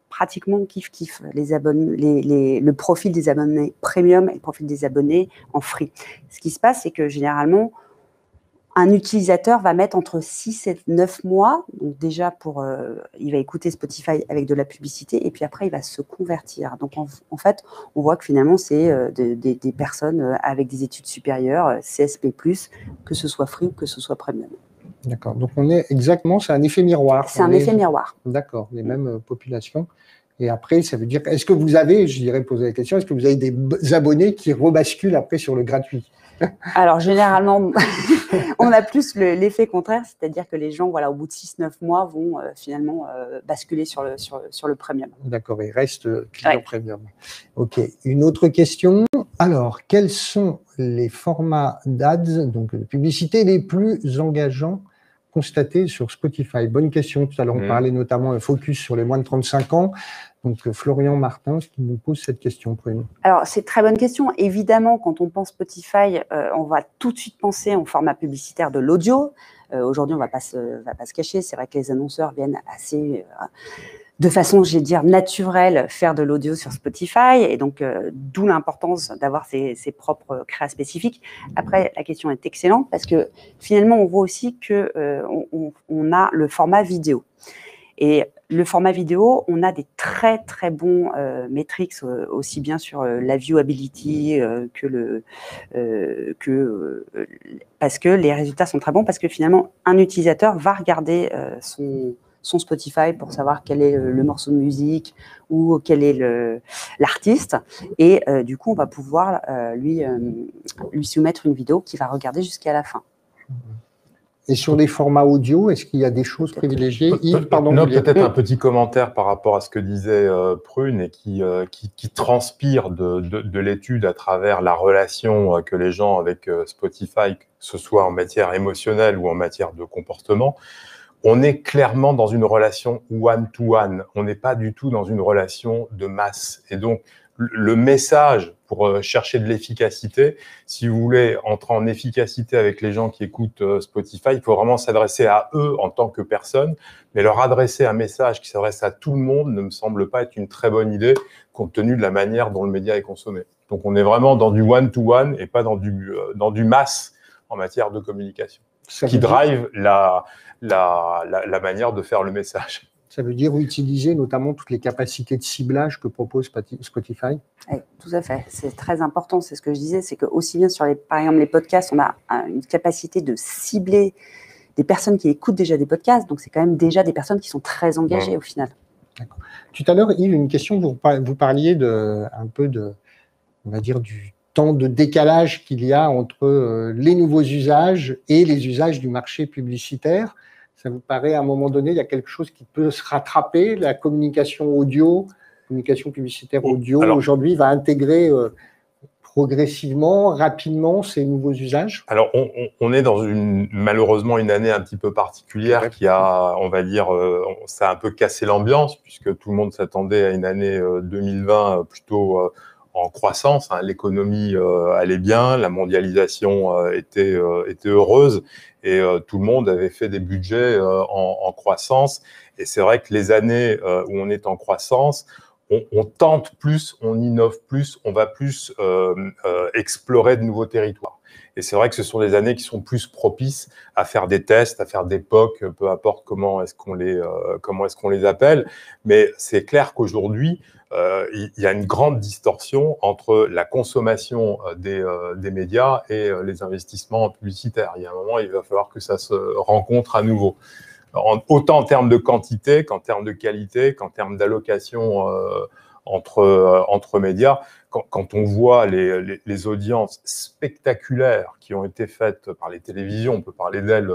pratiquement kiff-kiff, le profil des abonnés premium et le profil des abonnés en free. Ce qui se passe, c'est que généralement, un utilisateur va mettre entre 6 et 9 mois, donc déjà il va écouter Spotify avec de la publicité, et puis après il va se convertir. Donc en fait, on voit que finalement c'est des personnes avec des études supérieures, CSP+, que ce soit free ou que ce soit premium. D'accord, donc c'est un effet miroir. C'est un effet miroir. D'accord, les mêmes populations. Et après, ça veut dire, est-ce que vous avez, je dirais poser la question, est-ce que vous avez des abonnés qui rebasculent après sur le gratuit? Alors, généralement, on a plus l'effet contraire, c'est-à-dire que les gens, au bout de 6-9 mois, vont finalement basculer sur le premium. D'accord, ils restent clients premium. OK. Une autre question. Alors, quels sont les formats d'ads, donc de publicité, les plus engageants constatés sur Spotify? Bonne question. Tout à l'heure, on parlait notamment un focus sur les moins de 35 ans. Donc, Florian Martin, qui nous pose cette question. Alors, c'est une très bonne question. Évidemment, quand on pense Spotify, on va tout de suite penser en format publicitaire de l'audio. Aujourd'hui, on ne va pas se cacher. C'est vrai que les annonceurs viennent assez, de façon, je vais dire, naturelle, faire de l'audio sur Spotify. Et donc, d'où l'importance d'avoir ses propres créas spécifiques. Après, la question est excellente parce que finalement, on voit aussi qu'on a le format vidéo. Et le format vidéo, on a des très très bons metrics aussi bien sur la viewability parce que les résultats sont très bons, parce que finalement un utilisateur va regarder son Spotify pour savoir quel est le morceau de musique ou quel est l'artiste, et du coup on va pouvoir lui soumettre une vidéo qu'il va regarder jusqu'à la fin. Et sur les formats audio, est-ce qu'il y a des choses privilégiées? Yves, pardon. Non, peut-être un petit commentaire par rapport à ce que disait Prune, et qui transpire de l'étude à travers la relation que les gens avec Spotify, que ce soit en matière émotionnelle ou en matière de comportement. On est clairement dans une relation one-to-one. On n'est pas du tout dans une relation de masse. Et donc, le message pour chercher de l'efficacité, si vous voulez entrer en efficacité avec les gens qui écoutent Spotify, il faut vraiment s'adresser à eux en tant que personne, mais leur adresser un message qui s'adresse à tout le monde ne me semble pas être une très bonne idée, compte tenu de la manière dont le média est consommé. Donc, on est vraiment dans du one-to-one et pas dans du masse en matière de communication, qui drive la manière de faire le message. Ça veut dire utiliser notamment toutes les capacités de ciblage que propose Spotify? Oui, tout à fait. C'est très important. C'est ce que je disais, c'est que aussi bien sur par exemple, les podcasts, on a une capacité de cibler des personnes qui écoutent déjà des podcasts. Donc, c'est quand même déjà des personnes qui sont très engagées au final. D'accord. Tout à l'heure, Yves, une question, vous parliez un peu on va dire, du temps de décalage qu'il y a entre les nouveaux usages et les usages du marché publicitaire. Ça vous paraît, à un moment donné, il y a quelque chose qui peut se rattraper? La communication audio, communication publicitaire audio, aujourd'hui, va intégrer progressivement, rapidement, ces nouveaux usages? Alors, on est dans malheureusement une année un petit peu particulière qui a, on va dire, ça a un peu cassé l'ambiance, puisque tout le monde s'attendait à une année 2020 plutôt en croissance. L'économie allait bien, la mondialisation était heureuse, et tout le monde avait fait des budgets en croissance. Et c'est vrai que les années où on est en croissance, on tente plus, on innove plus, on va plus explorer de nouveaux territoires. Et c'est vrai que ce sont des années qui sont plus propices à faire des tests, à faire des POC, peu importe comment est-ce qu'on les appelle. Mais c'est clair qu'aujourd'hui, il y a une grande distorsion entre la consommation des médias et les investissements publicitaires. Il y a un moment, il va falloir que ça se rencontre à nouveau. Autant en termes de quantité qu'en termes de qualité, qu'en termes d'allocation entre médias. Quand on voit les audiences spectaculaires qui ont été faites par les télévisions, on peut parler d'elles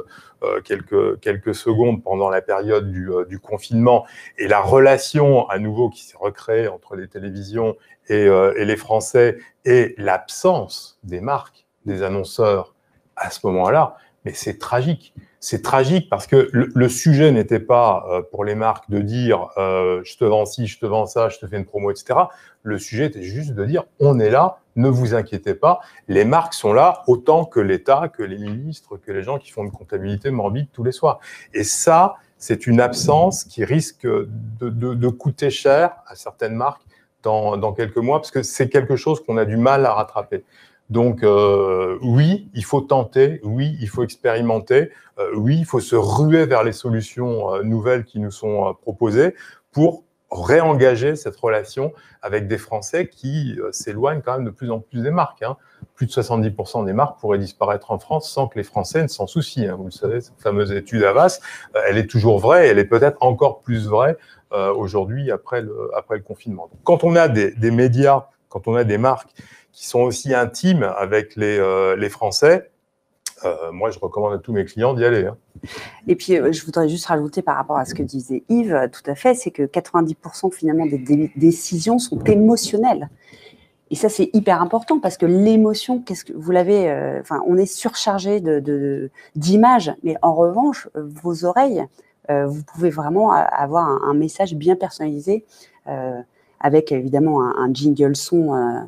quelques secondes pendant la période du confinement, et la relation à nouveau qui s'est recréée entre les télévisions et les Français, et l'absence des marques, des annonceurs à ce moment-là, mais c'est tragique. C'est tragique parce que le sujet n'était pas pour les marques de dire je te vends ci, je te vends ça, je te fais une promo, etc. Le sujet était juste de dire on est là, ne vous inquiétez pas, les marques sont là autant que l'État, que les ministres, que les gens qui font une comptabilité morbide tous les soirs. Et ça, c'est une absence qui risque de coûter cher à certaines marques dans quelques mois, parce que c'est quelque chose qu'on a du mal à rattraper. Donc, oui, il faut tenter, oui, il faut expérimenter, oui, il faut se ruer vers les solutions nouvelles qui nous sont proposées pour réengager cette relation avec des Français qui s'éloignent quand même de plus en plus des marques. Plus de 70% des marques pourraient disparaître en France sans que les Français ne s'en soucient. Vous le savez, cette fameuse étude Havas, elle est toujours vraie, elle est peut-être encore plus vraie aujourd'hui après le confinement. Donc, quand on a des médias, quand on a des marques qui sont aussi intimes avec les Français, moi, je recommande à tous mes clients d'y aller. Et puis, je voudrais juste rajouter par rapport à ce que disait Yves, tout à fait, c'est que 90% finalement des décisions sont émotionnelles. Et ça, c'est hyper important parce que l'émotion, vous l'avez, on est surchargé d'images, mais en revanche, vos oreilles, vous pouvez vraiment avoir un message bien personnalisé avec évidemment un jingle son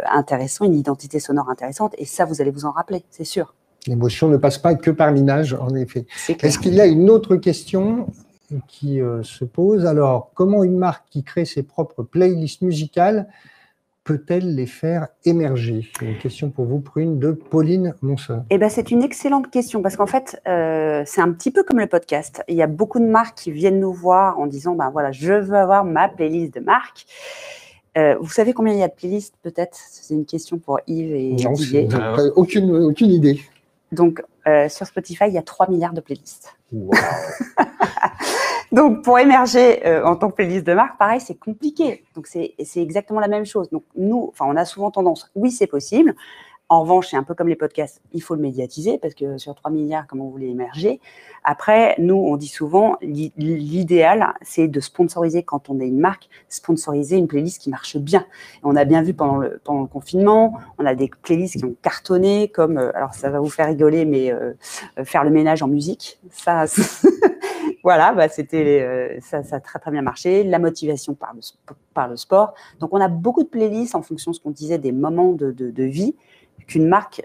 intéressant, une identité sonore intéressante, et ça, vous allez vous en rappeler, c'est sûr. L'émotion ne passe pas que par l'image, en effet. Est-ce qu'il y a une autre question qui se pose? Alors, comment une marque qui crée ses propres playlists musicales peut-elle les faire émerger? Une question pour vous, Prune, de Pauline Monseur. Eh ben, c'est une excellente question parce qu'en fait, c'est un petit peu comme le podcast. Il y a beaucoup de marques qui viennent nous voir en disant, ben voilà, je veux avoir ma playlist de marque. Vous savez combien il y a de playlists peut-être? C'est une question pour Yves et Didier. Aucune idée. Donc, sur Spotify, il y a 3 milliards de playlists. Wow. Donc, pour émerger en tant que playlist de marque, pareil, c'est compliqué. Donc, c'est exactement la même chose. Donc, nous, on a souvent tendance, oui, c'est possible. En revanche, c'est un peu comme les podcasts, il faut le médiatiser parce que sur 3 milliards, comment vous voulez émerger? Après, nous, on dit souvent, l'idéal, c'est de sponsoriser quand on est une marque, sponsoriser une playlist qui marche bien. Et on a bien vu pendant le confinement, on a des playlists qui ont cartonné, comme, alors ça va vous faire rigoler, mais faire le ménage en musique, ça, voilà, bah, ça a très très bien marché. La motivation par le sport. Donc, on a beaucoup de playlists en fonction de ce qu'on disait des moments de vie qu'une marque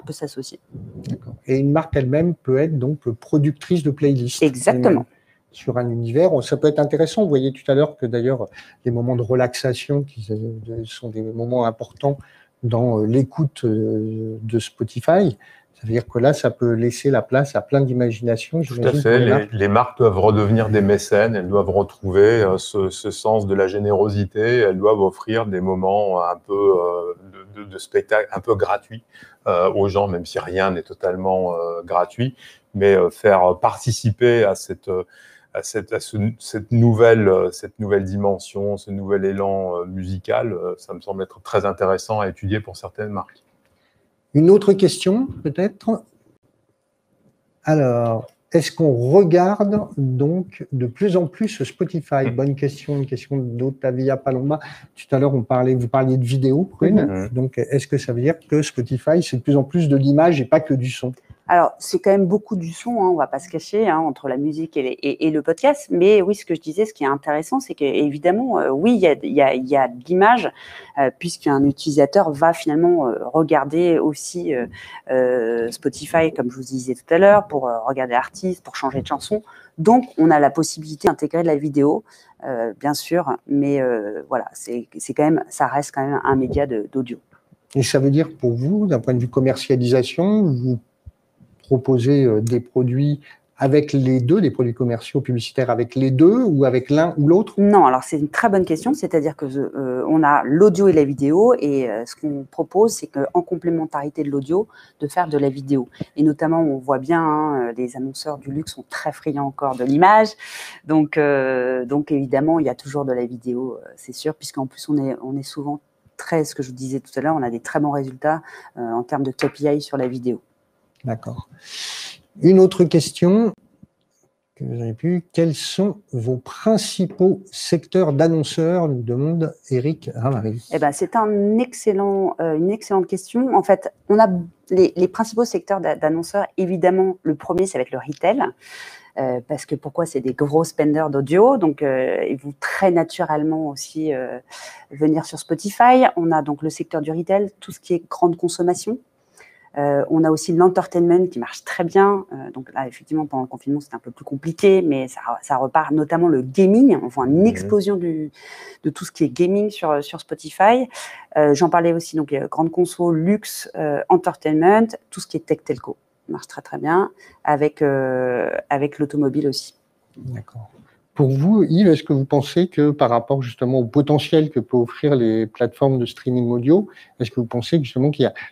peut s'associer. D'accord. Et une marque elle-même peut être donc productrice de playlists. Exactement. Sur un univers, ça peut être intéressant. Vous voyez tout à l'heure que d'ailleurs les moments de relaxation qui sont des moments importants dans l'écoute de Spotify. Ça veut dire que là, ça peut laisser la place à plein d'imagination. Tout à fait. Les marques doivent redevenir des mécènes. Elles doivent retrouver ce sens de la générosité. Elles doivent offrir des moments un peu de spectacle, un peu gratuits aux gens, même si rien n'est totalement gratuit. Mais faire participer à cette nouvelle dimension, ce nouvel élan musical, ça me semble être très intéressant à étudier pour certaines marques. Une autre question, peut-être? Alors, est-ce qu'on regarde donc de plus en plus Spotify? Bonne question, une question d'Ottavia Palomba. Tout à l'heure, vous parliez de vidéo, Prune. Donc, est-ce que ça veut dire que Spotify, c'est de plus en plus de l'image et pas que du son? Alors, c'est quand même beaucoup du son, on ne va pas se cacher, entre la musique et le podcast. Mais oui, ce que je disais, ce qui est intéressant, c'est qu'évidemment, oui, il y a de l'image, puisqu'un utilisateur va finalement regarder aussi Spotify, comme je vous disais tout à l'heure, pour regarder l'artiste, pour changer de chanson. Donc, on a la possibilité d'intégrer de la vidéo, bien sûr, mais voilà, ça reste quand même un média d'audio. Et ça veut dire pour vous, d'un point de vue commercialisation, vous proposer des produits avec les deux, des produits commerciaux publicitaires avec les deux ou avec l'un ou l'autre? Non, alors c'est une très bonne question, c'est-à-dire que on a l'audio et la vidéo et ce qu'on propose, c'est qu'en complémentarité de l'audio, de faire de la vidéo. Et notamment, on voit bien, les annonceurs du luxe sont très friands encore de l'image, donc évidemment, il y a toujours de la vidéo, c'est sûr, puisqu'en plus on est souvent ce que je vous disais tout à l'heure, on a des très bons résultats en termes de KPI sur la vidéo. D'accord. Une autre question que vous avez pu. Quels sont vos principaux secteurs d'annonceurs, nous demande Eric Ramary. Eh ben, c'est une excellente question. En fait, on a les principaux secteurs d'annonceurs. Évidemment, le premier, ça va être le retail. Parce que pourquoi? C'est des gros spenders d'audio, donc ils vont très naturellement aussi venir sur Spotify. On a donc le secteur du retail, tout ce qui est grande consommation. On a aussi l'entertainment qui marche très bien. Donc là, effectivement, pendant le confinement, c'était un peu plus compliqué, mais ça repart, notamment le gaming. On voit une explosion de tout ce qui est gaming sur Spotify. J'en parlais aussi, donc grande conso, luxe, entertainment, tout ce qui est tech telco marche très très bien, avec l'automobile aussi. D'accord. Pour vous, Yves, est-ce que vous pensez que par rapport justement au potentiel que peuvent offrir les plateformes de streaming audio, est-ce que vous pensez justement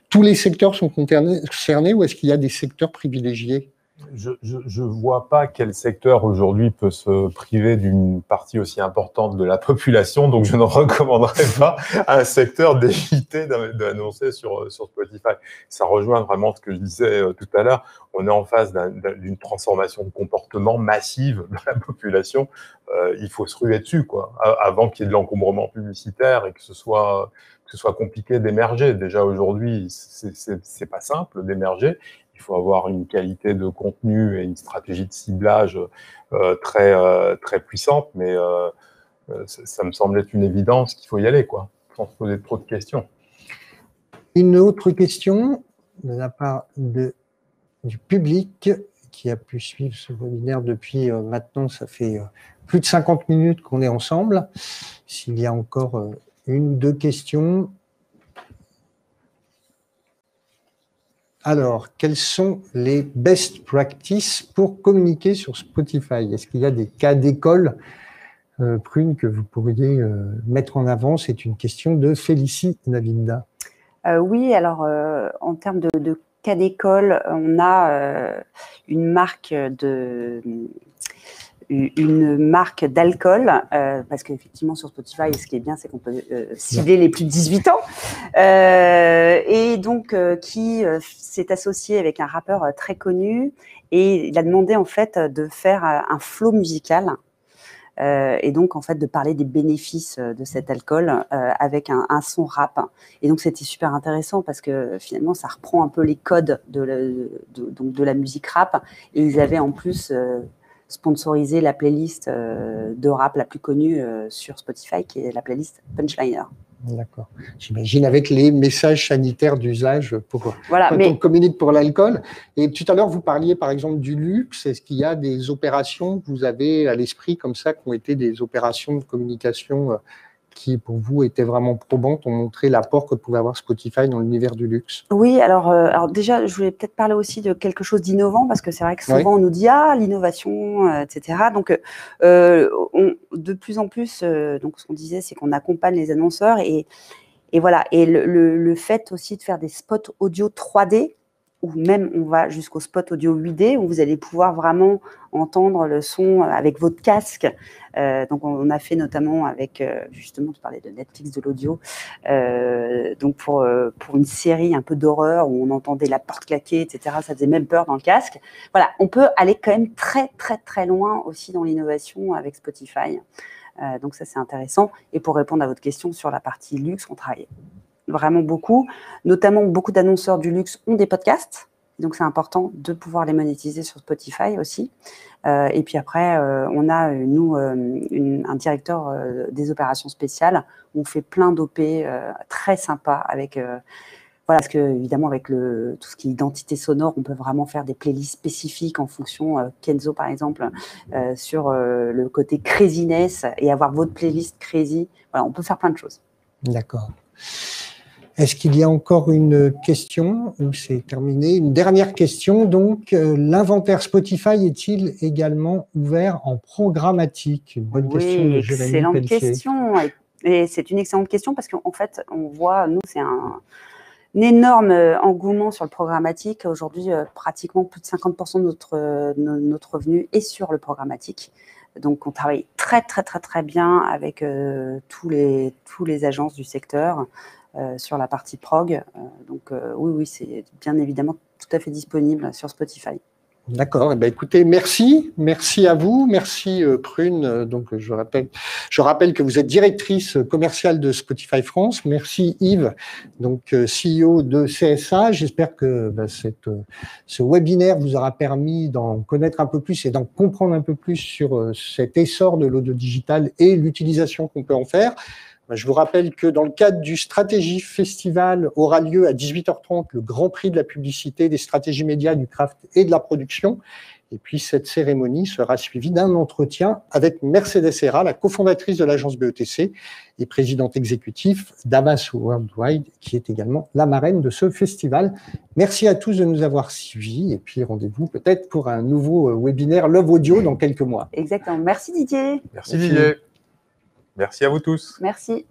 tous les secteurs sont concernés ou est-ce qu'il y a des secteurs privilégiés? Je vois pas quel secteur aujourd'hui peut se priver d'une partie aussi importante de la population, donc je ne recommanderais pas à un secteur d'éviter d'annoncer sur Spotify. Ça rejoint vraiment ce que je disais tout à l'heure. On est en face d'une transformation de comportement massive de la population. Il faut se ruer dessus, quoi, avant qu'il y ait de l'encombrement publicitaire et que ce soit compliqué d'émerger. Déjà aujourd'hui, c'est pas simple d'émerger. Il faut avoir une qualité de contenu et une stratégie de ciblage très puissante, mais ça me semble être une évidence qu'il faut y aller, quoi, sans se poser trop de questions. Une autre question de la part du public qui a pu suivre ce webinaire depuis maintenant, ça fait plus de 50 minutes qu'on est ensemble. S'il y a encore une, deux questions. Alors, quels sont les best practices pour communiquer sur Spotify? Est-ce qu'il y a des cas d'école, Prune, que vous pourriez mettre en avant? C'est une question de Félicie Navinda. Oui, alors en termes de cas d'école, on a une marque d'alcool, parce qu'effectivement sur Spotify, ce qui est bien, c'est qu'on peut cibler les plus de 18 ans, et donc qui s'est associé avec un rappeur très connu, et il a demandé en fait de faire un flow musical. Et donc en fait de parler des bénéfices de cet alcool avec un son rap. Et donc c'était super intéressant parce que finalement ça reprend un peu les codes de la musique rap, et ils avaient en plus sponsorisé la playlist de rap la plus connue sur Spotify, qui est la playlist Punchliner. D'accord. J'imagine avec les messages sanitaires d'usage pour voilà, quand on communique pour l'alcool. Et tout à l'heure, vous parliez par exemple du luxe. Est-ce qu'il y a des opérations que vous avez à l'esprit comme ça, qui ont été des opérations de communication qui, pour vous, étaient vraiment probantes, ont montré l'apport que pouvait avoir Spotify dans l'univers du luxe? Oui, alors déjà, je voulais peut-être parler aussi de quelque chose d'innovant, parce que c'est vrai que souvent on nous dit l'innovation, etc. Donc, de plus en plus, donc ce qu'on disait, c'est qu'on accompagne les annonceurs, et voilà. Et le fait aussi de faire des spots audio 3D, ou même on va jusqu'au spot audio 8D, où vous allez pouvoir vraiment entendre le son avec votre casque. Donc on a fait notamment avec, justement, je parlais de Netflix de l'audio, donc pour une série un peu d'horreur où on entendait la porte claquer, etc. Ça faisait même peur dans le casque. Voilà, on peut aller quand même très très très loin aussi dans l'innovation avec Spotify. Donc ça c'est intéressant. Et pour répondre à votre question sur la partie luxe, on travaille vraiment beaucoup, notamment beaucoup d'annonceurs du luxe ont des podcasts, donc c'est important de pouvoir les monétiser sur Spotify aussi. Et puis après, on a nous un directeur des opérations spéciales, où on fait plein d'OP très sympas avec voilà, parce que évidemment avec tout ce qui est identité sonore, on peut vraiment faire des playlists spécifiques en fonction, Kenzo par exemple, sur le côté craziness, et avoir votre playlist crazy. Voilà, on peut faire plein de choses. D'accord. Est-ce qu'il y a encore une question ou c'est terminé? Une dernière question, donc, l'inventaire Spotify est-il également ouvert en programmatique? Une bonne question de Jérémy Pelletier. Excellente question. Et c'est une excellente question parce qu'en fait, on voit, nous, c'est un énorme engouement sur le programmatique. Aujourd'hui, pratiquement plus de 50% de notre revenu est sur le programmatique. Donc, on travaille très, très, très, très bien avec tous les agences du secteur sur la partie prog. Donc, oui, c'est bien évidemment tout à fait disponible sur Spotify. D'accord. Eh bien, écoutez, merci à vous, merci Prune. Donc, je rappelle que vous êtes directrice commerciale de Spotify France. Merci Yves, donc CEO de CSA. J'espère que ce webinaire vous aura permis d'en connaître un peu plus et d'en comprendre un peu plus sur cet essor de l'audio digital et l'utilisation qu'on peut en faire. Je vous rappelle que dans le cadre du Stratégie Festival aura lieu à 18h30 le Grand Prix de la publicité, des stratégies médias, du craft et de la production. Et puis cette cérémonie sera suivie d'un entretien avec Mercedes Herra, la cofondatrice de l'agence BETC et présidente exécutive d'Avas Worldwide, qui est également la marraine de ce festival. Merci à tous de nous avoir suivis et puis rendez-vous peut-être pour un nouveau webinaire Love Audio dans quelques mois. Exactement. Merci Didier. Merci Didier. Merci à vous tous. Merci.